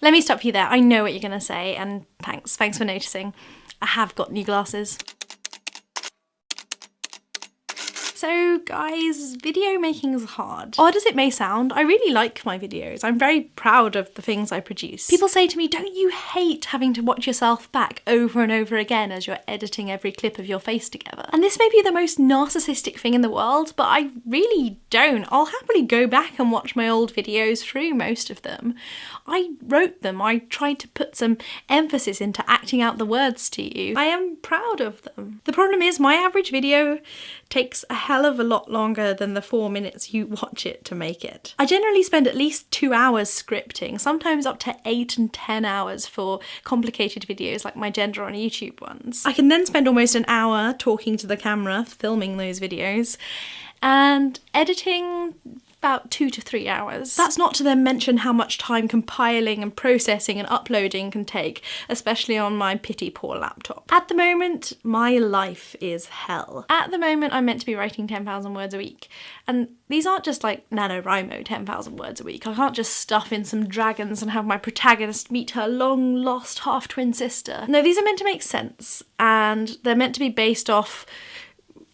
Let me stop you there. I know what you're gonna say, and thanks for noticing. I have got new glasses. So guys, video making is hard. Odd as it may sound, I really like my videos. I'm very proud of the things I produce. People say to me, don't you hate having to watch yourself back over and over again as you're editing every clip of your face together? And this may be the most narcissistic thing in the world, but I really don't. I'll happily go back and watch my old videos through most of them. I wrote them. I tried to put some emphasis into acting out the words to you. I am proud of them. The problem is my average video takes a hell of a lot longer than the 4 minutes you watch it to make it. I generally spend at least 2 hours scripting, sometimes up to 8 and 10 hours for complicated videos like my gender on YouTube ones. I can then spend almost an hour talking to the camera, filming those videos, and editing about 2 to 3 hours. That's not to then mention how much time compiling and processing and uploading can take, especially on my pity poor laptop. At the moment, my life is hell. At the moment, I'm meant to be writing 10,000 words a week, and these aren't just like NaNoWriMo 10,000 words a week. I can't just stuff in some dragons and have my protagonist meet her long-lost half-twin sister. No, these are meant to make sense, and they're meant to be based off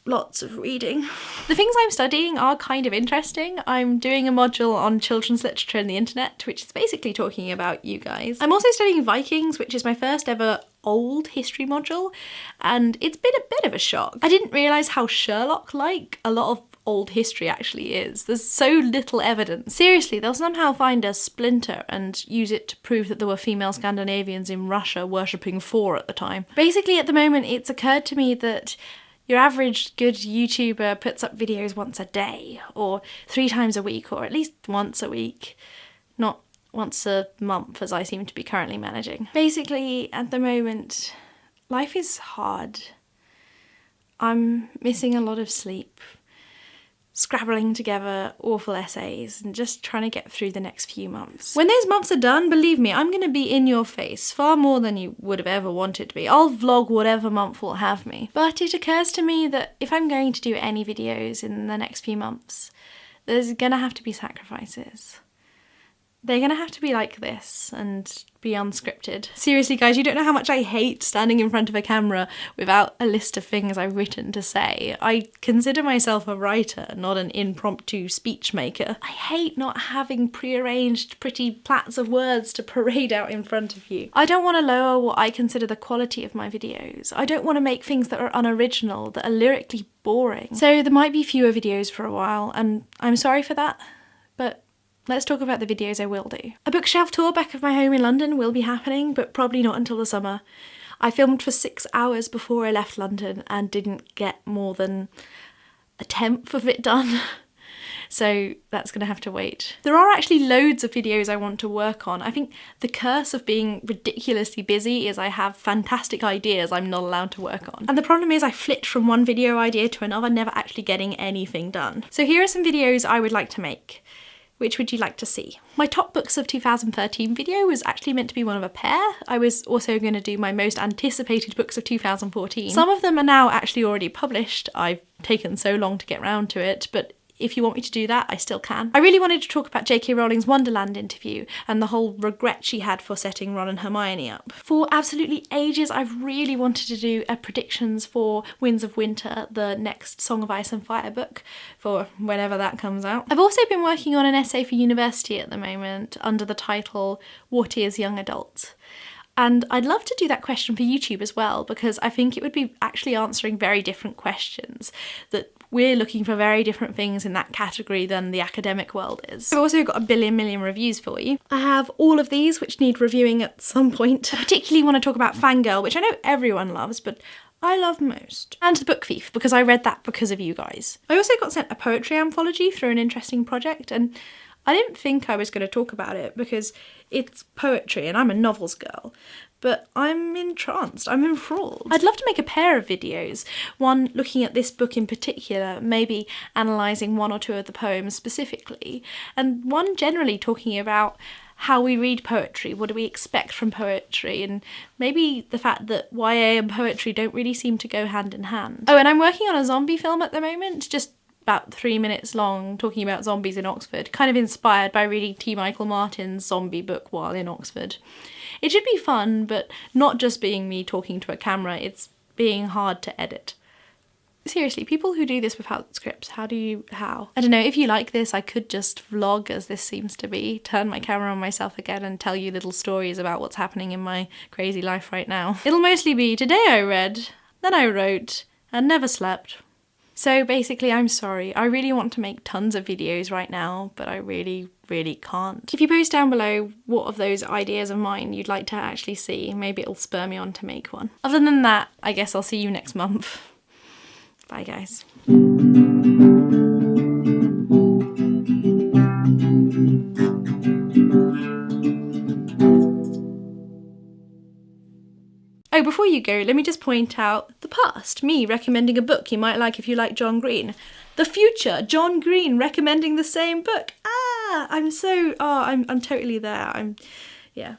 lots of reading. The things I'm studying are kind of interesting. I'm doing a module on children's literature and the internet, which is basically talking about you guys. I'm also studying Vikings, which is my first ever old history module, and it's been a bit of a shock. I didn't realise how Sherlock-like a lot of old history actually is. There's so little evidence. Seriously, they'll somehow find a splinter and use it to prove that there were female Scandinavians in Russia worshipping Thor at the time. Basically, at the moment, it's occurred to me that your average good YouTuber puts up videos once a day, or 3 times a week, or at least once a week, not once a month as I seem to be currently managing. Basically, at the moment, life is hard. I'm missing a lot of sleep, scrabbling together awful essays and just trying to get through the next few months. When those months are done, believe me, I'm going to be in your face far more than you would have ever wanted to be. I'll vlog whatever month will have me. But it occurs to me that if I'm going to do any videos in the next few months, there's going to have to be sacrifices. They're going to have to be like this and be unscripted. Seriously guys, you don't know how much I hate standing in front of a camera without a list of things I've written to say. I consider myself a writer, not an impromptu speech maker. I hate not having prearranged pretty plats of words to parade out in front of you. I don't want to lower what I consider the quality of my videos. I don't want to make things that are unoriginal, that are lyrically boring. So there might be fewer videos for a while, and I'm sorry for that, but let's talk about the videos I will do. A bookshelf tour back of my home in London will be happening, but probably not until the summer. I filmed for 6 hours before I left London and didn't get more than a tenth of it done. So that's gonna have to wait. There are actually loads of videos I want to work on. I think the curse of being ridiculously busy is I have fantastic ideas I'm not allowed to work on. And the problem is I flit from one video idea to another, never actually getting anything done. So here are some videos I would like to make. Which would you like to see? My top books of 2013 video was actually meant to be one of a pair. I was also going to do my most anticipated books of 2014. Some of them are now actually already published. I've taken so long to get round to it, but if you want me to do that, I still can. I really wanted to talk about J.K. Rowling's Wonderland interview and the whole regret she had for setting Ron and Hermione up. For absolutely ages, I've really wanted to do a predictions for Winds of Winter, the next Song of Ice and Fire book, for whenever that comes out. I've also been working on an essay for university at the moment under the title What is Young Adult? And I'd love to do that question for YouTube as well, because I think it would be actually answering very different questions, that we're looking for very different things in that category than the academic world is. I've also got a billion reviews for you. I have all of these which need reviewing at some point. I particularly want to talk about Fangirl, which I know everyone loves, but I love most. And The Book Thief, because I read that because of you guys. I also got sent a poetry anthology through an interesting project, and I didn't think I was going to talk about it because it's poetry and I'm a novels girl, but I'm entranced, I'm enthralled. I'd love to make a pair of videos, one looking at this book in particular, maybe analysing 1 or 2 of the poems specifically, and one generally talking about how we read poetry, what do we expect from poetry, and maybe the fact that YA and poetry don't really seem to go hand in hand. Oh, and I'm working on a zombie film at the moment, just about 3 minutes long, talking about zombies in Oxford, kind of inspired by reading T. Michael Martin's zombie book while in Oxford. It should be fun, but not just being me talking to a camera, it's being hard to edit. Seriously, people who do this without scripts, how? I don't know, if you like this, I could just vlog, as this seems to be, turn my camera on myself again and tell you little stories about what's happening in my crazy life right now. It'll mostly be, today I read, then I wrote, and never slept. So basically, I'm sorry. I really want to make tons of videos right now, but I really can't. If you post down below what of those ideas of mine you'd like to actually see, maybe it'll spur me on to make one. Other than that, I guess I'll see you next month. Bye, guys. Oh, before you go, let me just point out the past. Me recommending a book you might like if you like John Green. The future, John Green recommending the same book. I'm totally there. Yeah.